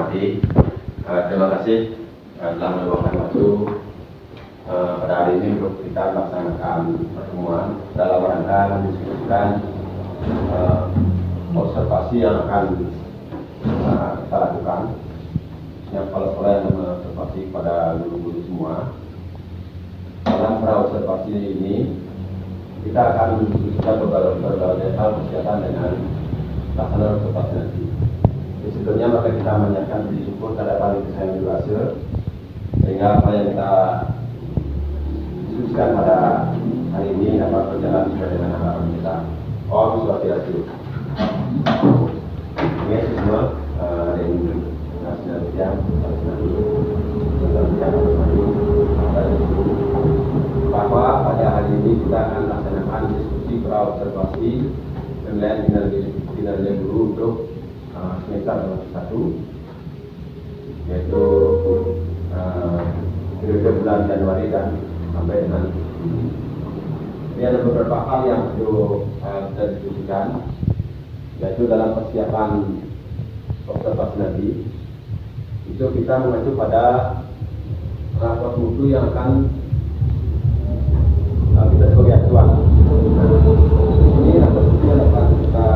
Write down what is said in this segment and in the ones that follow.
hormati, terima kasih telah meluangkan waktu pada hari ini untuk kita melaksanakan pertemuan dalam rangka mendiskusikan observasi yang akan kita lakukan. Yang kepala yang mengobservasi kepada guru-guru semua. Dalam praobservasi ini kita akan mendiskusikan berbagai hal berkaitan dengan pelaksanaan observasi nanti. Sebelumnya maka kita menyatakan bersyukur terhadap Yang Maha Kuasa, sehingga apa yang kita diskusikan pada hari ini dapat berjalan sesuai dengan harapan kita. Om Swastiastu. Ini semua yang bahwa pada hari ini kita akan melaksanakan diskusi praobservasi penilaian kinerja guru untuk semester 1, yaitu periode bulan Januari dan sampai dengan ini ada beberapa hal yang perlu kita diskusikan, yaitu dalam persiapan observasi nanti itu kita mengacu pada rapor mutu yang akan kita sebagai acuan. Ini rapor mutu yang akan kita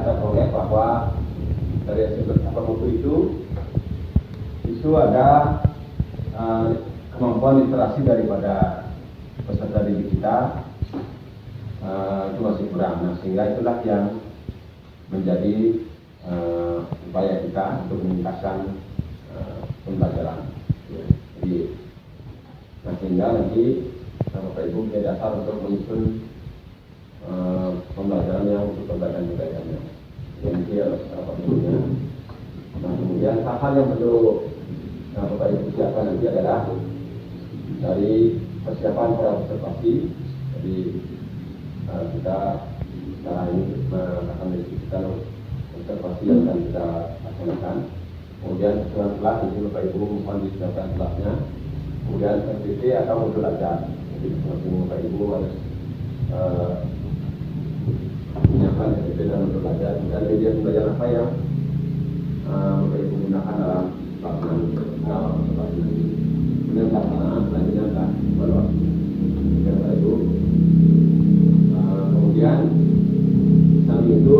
peroleh bahwa dari hasil rapor mutu itu ada kemampuan literasi daripada peserta didik kita itu masih kurang. Nah, sehingga itulah yang menjadi upaya kita untuk meningkatkan pembelajaran. Jadi, sehingga nanti Bapak Ibu punya dasar untuk menyusun pembelajaran yang untuk perbaikan-perbaikannya. Yang harus apa dulunya. Nah, kemudian hal-hal yang perlu Bapak Ibu siapkan nanti adalah dari persiapan praobservasi. Jadi kita sekarang ini akan mendiskusikan observasi yang akan kita laksanakan. Kemudian susunan kelas, jadi Bapak Ibu mohon disiapkan kelasnya. Kemudian SPP atau modul ajar. Jadi masing-masing Bapak Ibu harus menyiapkan SPP dan modul ajar. Dan media pembelajaran apa yang Bapak Ibu gunakan dalam pelaksanaan observasi nanti. Kemudian pelaksanaan selanjutnya adalah evaluasi. Bapak Ibu. Kemudian samping itu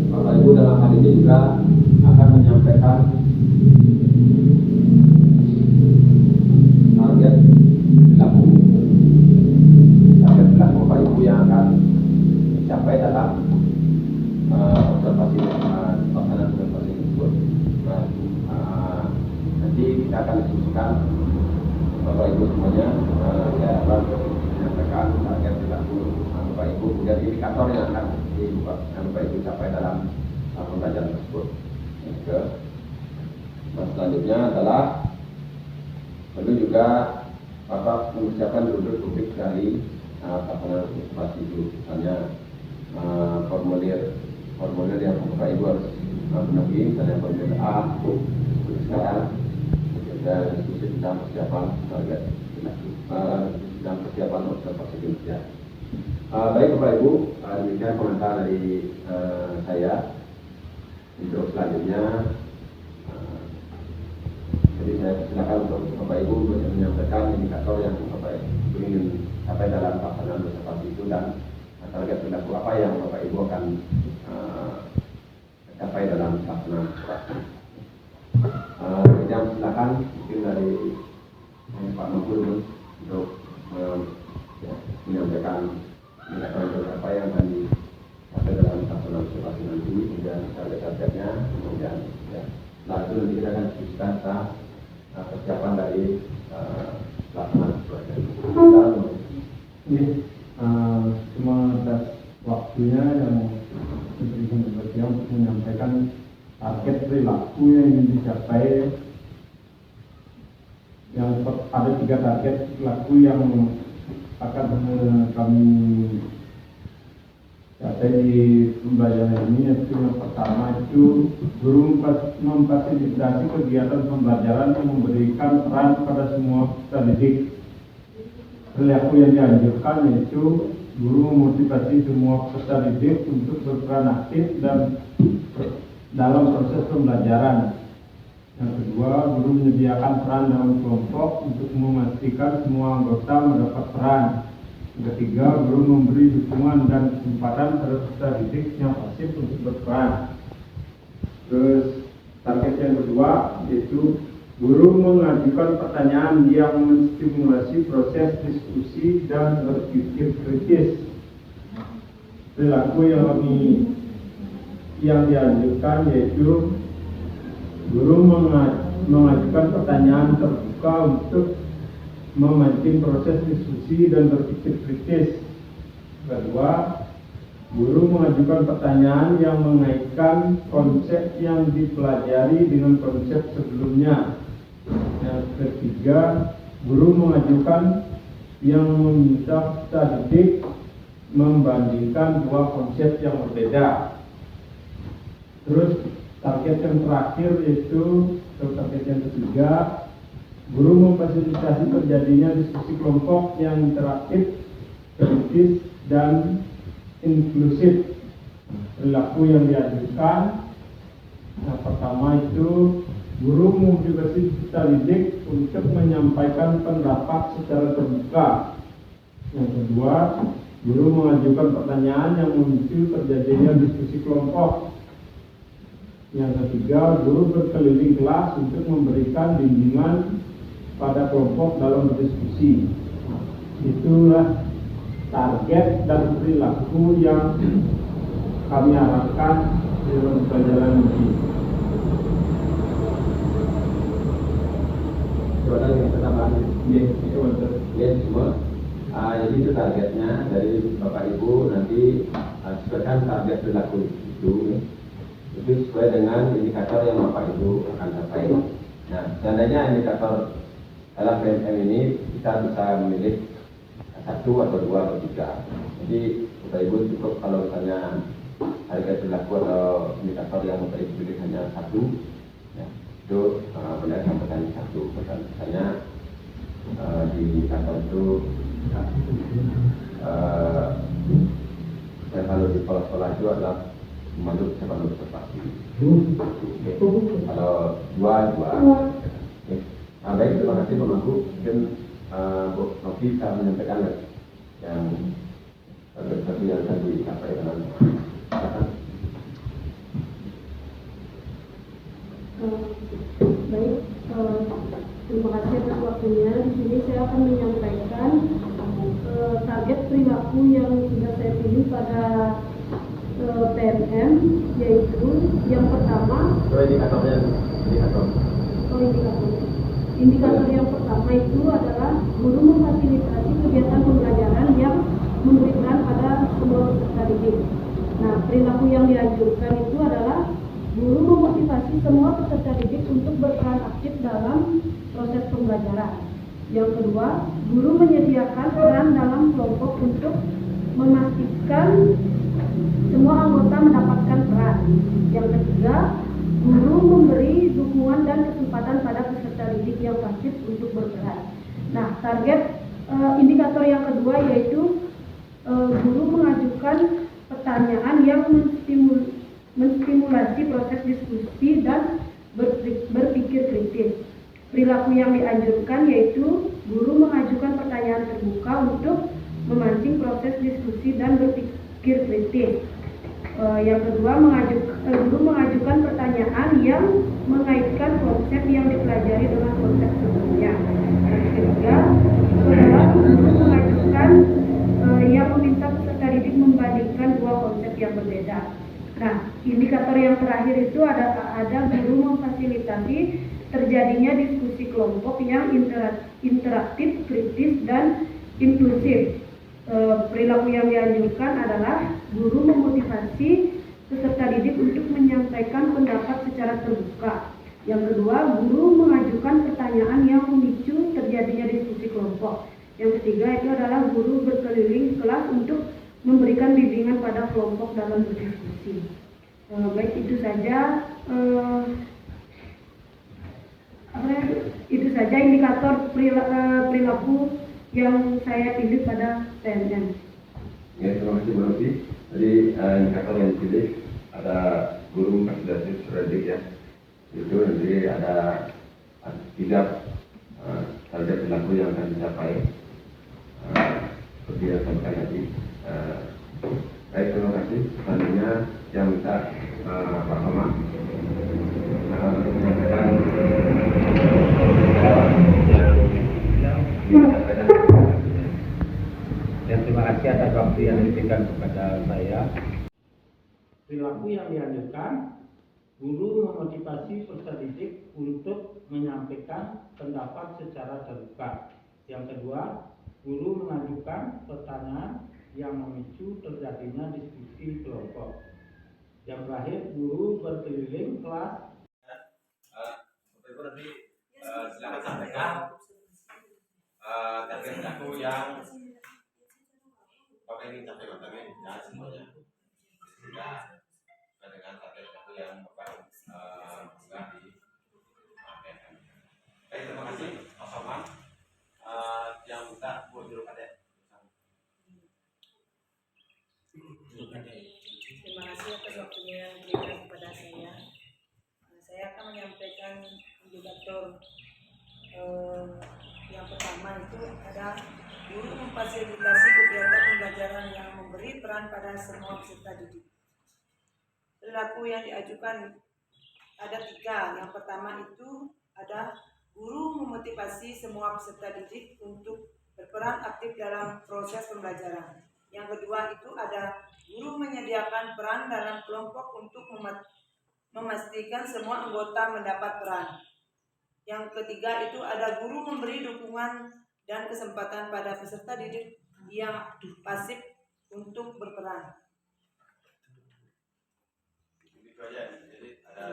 Bapak Ibu dalam hal ini juga akan menyampaikan target perilaku Bapak Ibu yang akan dicapai dalam observasi pelaksanaan observasi tersebut. Nanti kita akan diskusikan Bapak Ibu semuanya. Saya akan menyampaikan target perilaku Bapak Ibu, kemudian indikator yang akan Bapak Ibu capai dalam pembelajaran tersebut. Selanjutnya adalah perlu juga Bapak mengucapkan duduk publik dari pelaksanaan observasi itu, misalnya formulir yang Bapak Ibu harus penuhi, misalnya formulir A sekarang, dan diskusi tentang persiapan target dan persiapan observasi kinerja. Baik Bapak Ibu, demikian komentar dari saya. Untuk selanjutnya, jadi saya silakan untuk Bapak Ibu menyampaikan indikator yang Bapak Ibu ingin capai dalam pelaksanaan observasi itu dan target perilaku apa yang Bapak Ibu akan capai dalam pelaksanaan observasi. Yang silakan mungkin dari Pak Mangkul untuk menyampaikan indikator apa yang akan dicapai dalam pelaksanaan observasi nanti, kemudian target-targetnya, kemudian setelah itu nanti kita akan diskusikan tentang persiapan dari pelaksanaan observasi. Cuma atas waktunya yang diberikan kepada untuk menyampaikan target perilaku yang ingin dicapai. Yang ada 3 target perilaku yang akan kami capai di pembelajaran ini, yaitu yang pertama itu guru memfasilitasi kegiatan pembelajaran yang memberikan peran pada semua peserta didik. Perilaku yang dianjurkan yaitu guru memotivasi semua peserta didik untuk berperan aktif dan dalam proses pembelajaran. Yang kedua, guru menyediakan peran dalam kelompok untuk memastikan semua anggota mendapat peran. Yang ketiga, guru memberi dukungan dan kesempatan pada peserta didik yang pasif untuk berperan. Terus target yang kedua yaitu guru mengajukan pertanyaan yang menstimulasi proses diskusi dan berpikir kritis. Perilaku yang dianjurkan yaitu guru mengajukan pertanyaan terbuka untuk memancing proses diskusi dan berpikir kritis. Kedua, guru mengajukan pertanyaan yang mengaitkan konsep yang dipelajari dengan konsep sebelumnya. Yang ketiga, guru mengajukan yang meminta peserta didik membandingkan dua konsep yang berbeda. Terus target yang terakhir yaitu target yang ketiga, guru memfasilitasi terjadinya diskusi kelompok yang interaktif, kritis, dan inklusif. Perilaku yang dianjurkan, yang pertama itu guru memotivasi peserta didik untuk menyampaikan pendapat secara terbuka. Yang kedua, guru mengajukan pertanyaan yang memicu terjadinya diskusi kelompok. Yang ketiga, guru berkeliling kelas untuk memberikan bimbingan pada kelompok dalam berdiskusi. Itulah target dan perilaku yang kami harapkan dalam pelajaran ini. Soalan yang pertama, Yes, semua. Jadi itu targetnya dari Bapak Ibu nanti sesuaikan target perilaku itu sesuai dengan indikator yang Bapak Ibu akan capai. Nah, seandainya indikator dalam PMM ini kita bisa memilih 1 atau 2 atau 3. Jadi Bapak Ibu cukup kalau misalnya target perilaku atau indikator yang Bapak Ibu pilih hanya 1, ya, itu benar sampaikan 1. Misalnya di indikator itu ya, kalau di sekolah-sekolah itu adalah memandu observasi. Kalau 2. Baik, terima kasih Pak Mangku. Mungkin Bu Novi bisa menyampaikan yang satu yang akan dicapai dengan baik, terima kasih atas waktunya. Di sini saya akan menyampaikan target perilaku yang sudah saya pilih pada PMM, yaitu yang pertama. Indikator yang pertama itu adalah guru memfasilitasi kegiatan pembelajaran yang memberikan pada semua peserta didik. Nah, perilaku yang dianjurkan itu adalah guru memotivasi semua peserta didik untuk berperan aktif dalam proses pembelajaran. Yang kedua, guru menyediakan peran dalam kelompok untuk memastikan semua anggota mendapatkan peran. Yang ketiga, guru memberi dukungan dan kesempatan pada peserta didik yang pasif untuk berperan. Nah, target indikator yang kedua yaitu guru mengajukan pertanyaan yang menstimulasi proses diskusi dan berpikir kritis. Perilaku yang dianjurkan yaitu guru mengajukan pertanyaan terbuka untuk memancing proses diskusi dan berpikir kritis. Yang kedua, guru mengajukan pertanyaan yang mengaitkan konsep yang dipelajari dengan konsep sebelumnya. Yang ketiga, guru mengajukan yang meminta peserta didik membandingkan dua konsep yang berbeda. Nah, indikator yang terakhir itu ada guru memfasilitasi terjadinya diskusi kelompok yang interaktif, kritis, dan inklusif. Perilaku yang dianjurkan adalah guru memotivasi peserta didik untuk menyampaikan pendapat secara terbuka. Yang kedua, guru mengajukan pertanyaan yang memicu terjadinya diskusi kelompok. Yang ketiga itu adalah guru berkeliling kelas untuk memberikan bimbingan pada kelompok dalam berdiskusi. Baik, itu saja. Itu saja indikator perilaku yang saya pilih pada PMM. Ya, terima kasih Bu Novi. Jadi indikator yang dipilih ada guru fasilitatif Suradidik ya. Itu nanti ada 3 target perilaku yang akan dicapai. Seperti yang sampaikan tadi. Baik, terima kasih. Selanjutnya yang minta Pak Hama untuk menyampaikan dan terima kasih atas waktu yang diberikan kepada saya. Perilaku yang dianjurkan, guru memotivasi peserta didik untuk menyampaikan pendapat secara terbuka. Yang kedua, guru mengajukan pertanyaan yang memicu terjadinya diskusi kelompok. Yang terakhir, guru berkeliling kelas. Ibu nanti silakan sampaikan target perilaku yang Bapak ingin capai matangnya, ya semuanya. Sudah dengan target perilaku yang Bapak sudah disampaikan. Baik, terima kasih Mas Soman. Yang minta Bu Juru Kadek. Terima kasih atas waktunya yang diberikan kepada saya. Saya akan menyampaikan indikator yang pertama itu ada guru memfasilitasi kegiatan pembelajaran yang memberi peran pada semua peserta didik. Perilaku yang diajukan ada 3. Yang pertama itu ada guru memotivasi semua peserta didik untuk berperan aktif dalam proses pembelajaran. Yang kedua itu ada guru menyediakan peran dalam kelompok untuk memastikan semua anggota mendapat peran. Yang ketiga itu ada guru memberi dukungan dan kesempatan pada peserta didik yang pasif untuk berperan. Itu aja. Jadi ada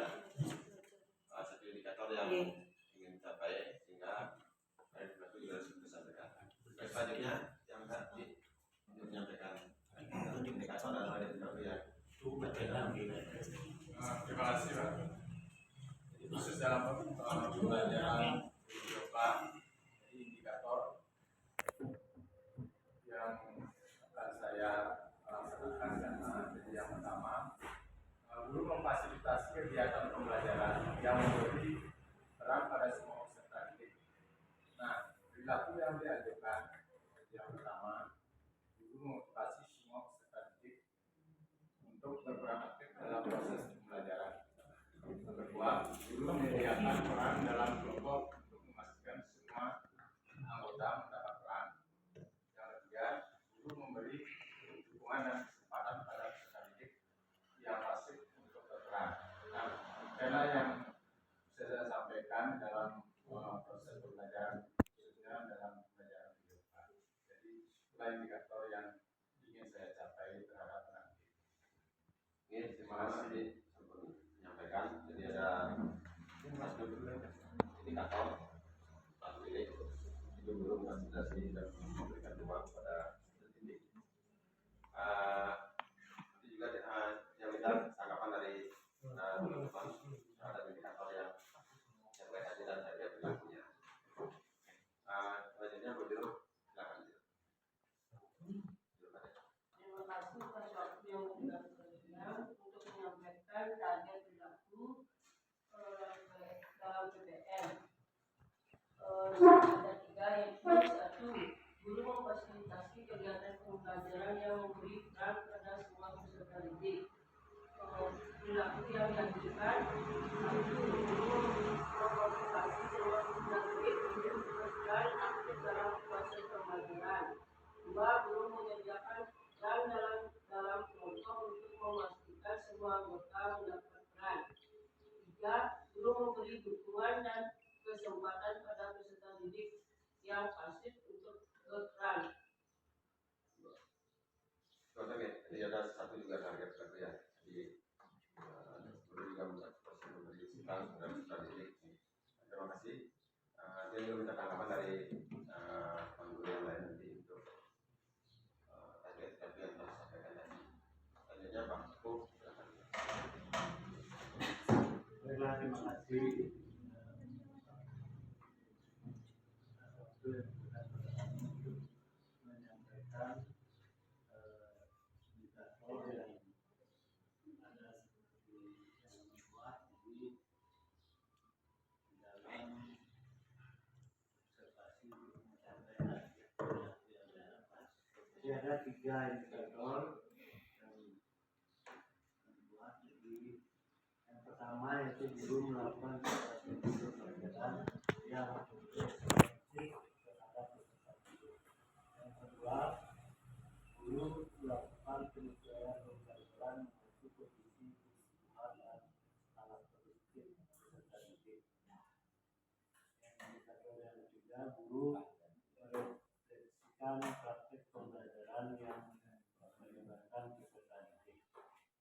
satu indikator yang ingin dicapai sehingga target perilaku juga harus disampaikan. Baik, selanjutnya yang tadi menyampaikan indikator dan target perilaku yang terima kasih Pak. Khusus dalam pembelajaran Eropa, indikator yang akan saya laksanakan karena jadi yang pertama, guru memfasilitasi kegiatan pembelajaran yang memberi peran pada semua peserta didik. Nah, perilaku yang diajukan yang pertama, guru memotivasi semua peserta didik untuk berperan aktif dalam proses pembelajaran. Yang kedua, guru menyediakan peran dalam kelompok untuk memastikan semua anggota mendapat peran. Yang ketiga, guru memberi dukungan dan kesempatan pada peserta didik yang pasif untuk berperan. Nah, tema yang saya sampaikan dalam proses pembelajaran, khususnya dalam pembelajaran Eropa. Jadi, itulah indikator yang ingin saya capai terhadap nanti. ini terima kasih menyampaikan. Jadi ada indikator satu pilih itu guru memfasilitasi dan memberikan ruang kepada peserta didik. Itu juga yang minta tanggapan dari teman-teman terhadap indikator yang baik tadi dan target perilakunya. Selanjutnya Bu Juru, silakan. Terima kasih atas waktu yang diberikan untuk menyampaikan target perilaku dalam PBN. Ada 3, yaitu 1. Guru memfasilitasi kegiatan pembelajaran yang memberi peran pada semua peserta didik. Perilaku yang dianjurkan, 1. Guru memotivasi semua peserta didik untuk berperan aktif dalam proses pembelajaran. 2. Guru menyediakan peran dalam kelompok untuk memastikan semua anggota mendapat peran. 3. Guru memberi dukungan dan kesempatan pada peserta didik yang pasif untuk berperan. Jadi ada satu juga target perilaku ya. Jadi guru juga memberi sikap dan peserta didik. Terima kasih. Saya juga minta tanggapan dari guru yang lain nanti untuk target perilaku yang telah disampaikan tadi. Selanjutnya Pak Bu, silakan. Baiklah, terima kasih. Menyampaikan Jadi ada 3 indikator yang dibuat. Jadi yang pertama yaitu guru melakukan pembelajaran yang komprehensif terhadap peserta didik. Yang kedua, guru melakukan penyesuaian pembelajaran mengacu kondisi kebutuhan dan alat produktif peserta didik. Yang indikator yang ketiga, guru merefleksikan praktik pembelajaran yang melibatkan peserta didik.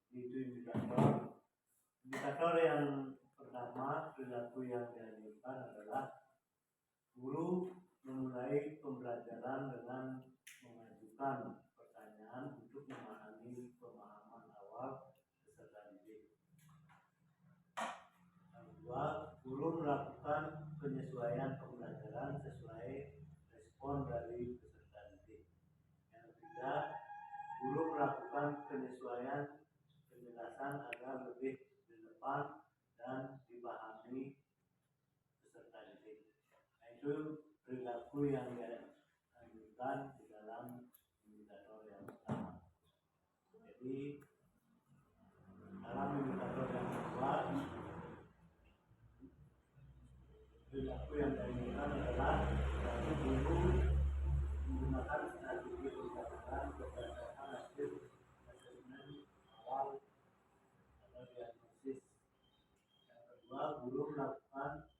Itu indikator yang pertama, perilaku yang dianjurkan adalah guru memulai pembelajaran dengan mengajukan pertanyaan untuk memahami pemahaman awal peserta didik. Yang kedua, guru melakukan penyesuaian pembelajaran sesuai respon dari peserta didik. Yang ketiga, guru melakukan penyesuaian penjelasan agar lebih relevan dan dipahami peserta didik. Nah, itu perilaku yang dianjurkan di dalam indikator yang pertama. Jadi dalam indikator yang kedua, perilaku yang dianjurkan adalah guru menggunakan strategi pembelajaran berdasarkan hasil asesmen awal atau diagnosis. Yang kedua, guru melakukan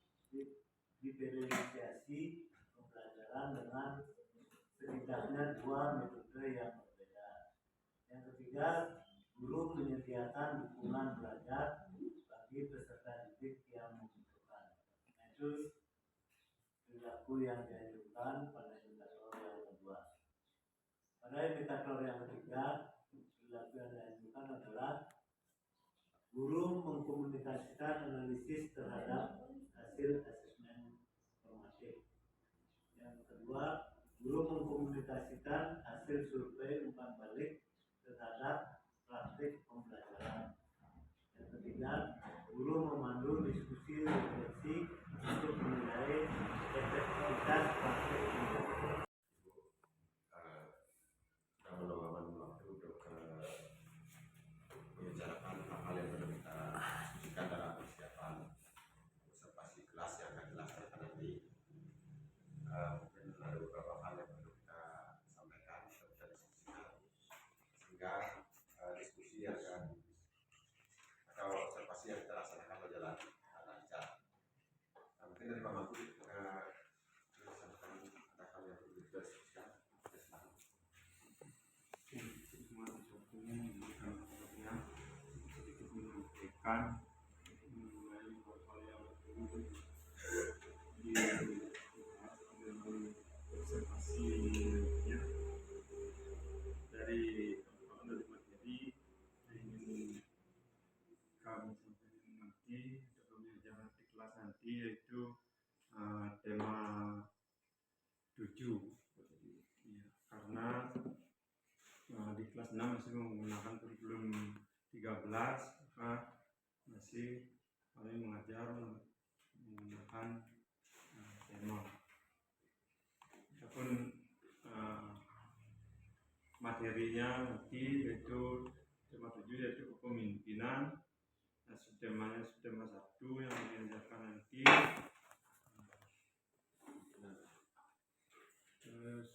diferensiasi pembelajaran dengan setidaknya 2 metode yang berbeda. Yang ketiga, guru menyediakan dukungan belajar bagi peserta didik yang membutuhkan. Nah, itu perilaku yang dianjurkan pada indikator yang kedua. Pada indikator yang ketiga, perilaku yang dianjurkan adalah guru mengkomunikasikan analisis terhadap hasil asesmen formatif. Yang kedua, guru mengkomunikasikan hasil survei umpan balik terhadap praktik pembelajaran. Yang ketiga, guru memandu diskusi refleksi untuk menilai efektivitas praktik pembelajaran. Kita meluangkan waktu untuk membicarakan hal-hal yang perlu kita diskusikan dalam persiapan observasi kelas yang akan dilaksanakan nanti. Mungkin ada beberapa hal yang perlu kita sampaikan atau kita diskusikan sehingga diskusi akan atau observasi yang kita laksanakan berjalan lancar. Nah, mungkin dari Pak Mahfud sampaikan ada hal yang perlu kita diskusikan. Sedikit menyampaikan mengenai hal yang perlu observasi ya dari materi yang ingin kami sampaikan nanti untuk pembelajaran di kelas nanti, yaitu tema 7 ya, karena di kelas 6 masih menggunakan kurikulum 13, maka masih kami mengajar menggunakan tema. Adapun materinya nanti yaitu tema 7 yaitu kepemimpinan. Nah, subtemanya subtema 1 yang diajarkan nanti. Terus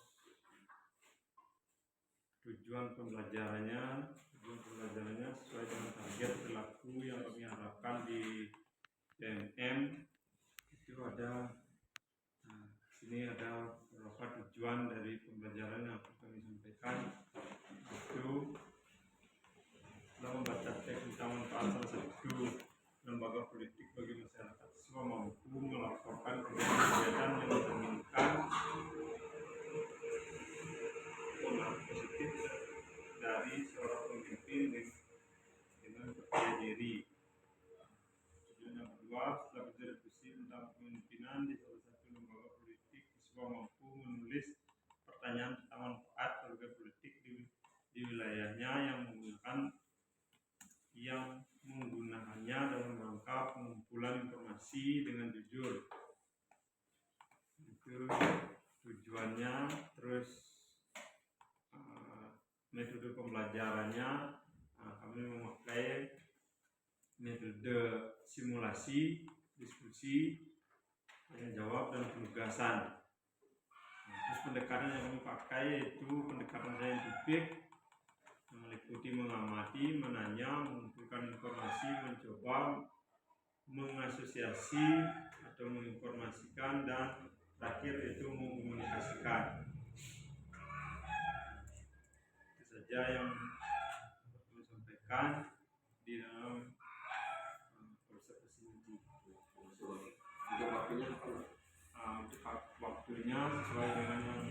tujuan pembelajarannya sesuai dengan target perilaku yang kami harapkan di PMM itu ada. Sini ada beberapa tujuan dari pembelajaran yang akan kami sampaikan, yaitu dalam membaca teks tentang manfaat salah satu lembaga politik bagi masyarakat siswa mampu melaporkan kegiatan yang mencerminkan pengaruh positif dari seorang pemimpin dengan percaya diri. Tujuan yang kedua, setelah berdiskusi tentang kepemimpinan di salah satu lembaga politik, siswa mampu menulis pertanyaan tentang manfaat lembaga politik di wilayahnya yang menggunakannya dalam rangka pengumpulan informasi dengan jujur. Itu tujuannya. Terus metode pembelajarannya kami memakai metode simulasi, diskusi, tanya jawab, dan penugasan. Terus pendekatan yang kami pakai yaitu pendekatan saintifik, meliputi mengamati, menanya, mengumpulkan informasi, mencoba mengasosiasi atau menginformasikan, dan terakhir itu mengkomunikasikan. Itu saja yang kami sampaikan di dalam proses ini. Untuk waktunya Untuk waktunya sesuai dengan yang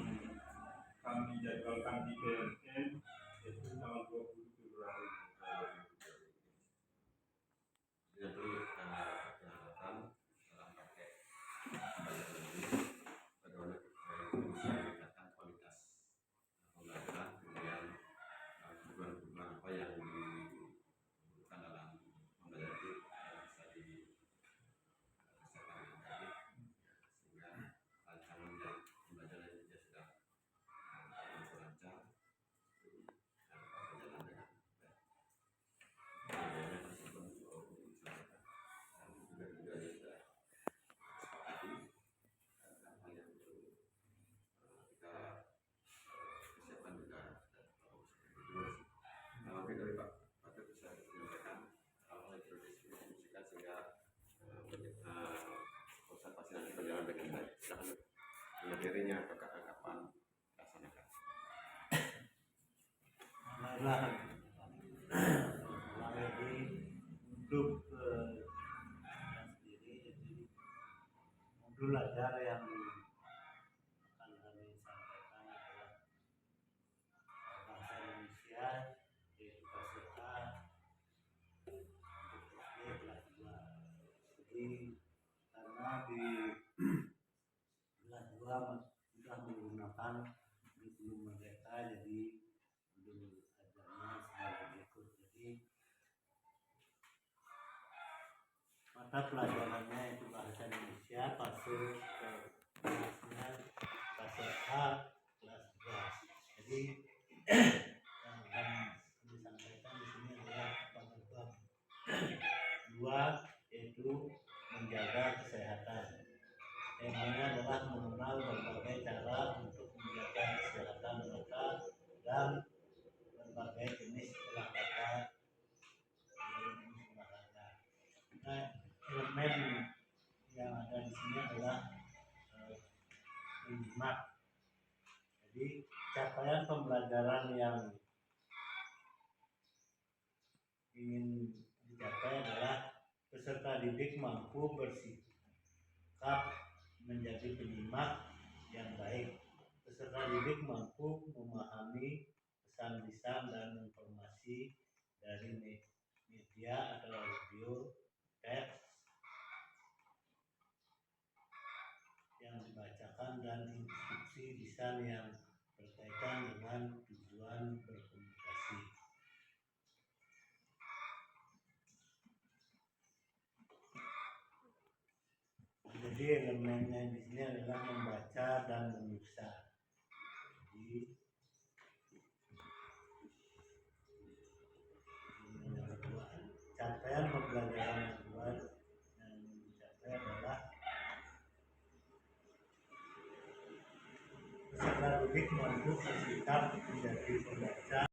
kami jadwalkan di BNN, yaitu tanggal 20 Februari. nanti perkenalkan dalam pakai pembelajaran ini bagaimana kita bisa meningkatkan kualitas pembelajaran, kemudian tujuan-tujuan apa yang dibutuhkan dalam pembelajaran itu bisa dirasakan dengan baik, sehingga rancangan dari pembelajaran itu sudah lancar dan berjalan dengan baik. Juga sudah sepakati hal yang perlu kita persiapkan juga sudah bagus. Mungkin dari Pak Patut bisa menyampaikan hal-hal yang perlu diskusikan sehingga proses pasti nanti berjalan dengan baik. Silahkan materinya kapan laksanakan. Jadi untuk sendiri, jadi modul ajar yang akan kami sampaikan adalah bahasa Indonesia, yaitu peserta untuk SD kelas 2. Jadi karena di kelas 2 sudah menggunakan kurikulum merdeka, jadi modul ajarnya sebagai berikut. Jadi mata pelajarannya itu bahasa Indonesia fase kelasnya fase A kelas 2. Jadi yang akan disampaikan di sini adalah pada bab 2, yaitu menjaga kesehatan. Temanya adalah mengenal berbagai cara untuk menjaga kesehatan mata dan berbagai jenis olahraga. Nah, elemen yang ada di sini adalah menyimak. Jadi capaian pembelajaran yang ingin dicapai adalah peserta didik mampu bersikap menjadi penyimak yang baik. Peserta didik mampu memahami pesan lisan dan informasi dari media atau audio, teks yang dibacakan, dan instruksi lisan yang berkaitan dengan tujuan berkomunikasi. Jadi elemennya di sini adalah membaca dan menulis. Jadi yang kedua, capaian pembelajaran yang kedua yang dicapai adalah peserta didik mampu bersikap menjadi pembaca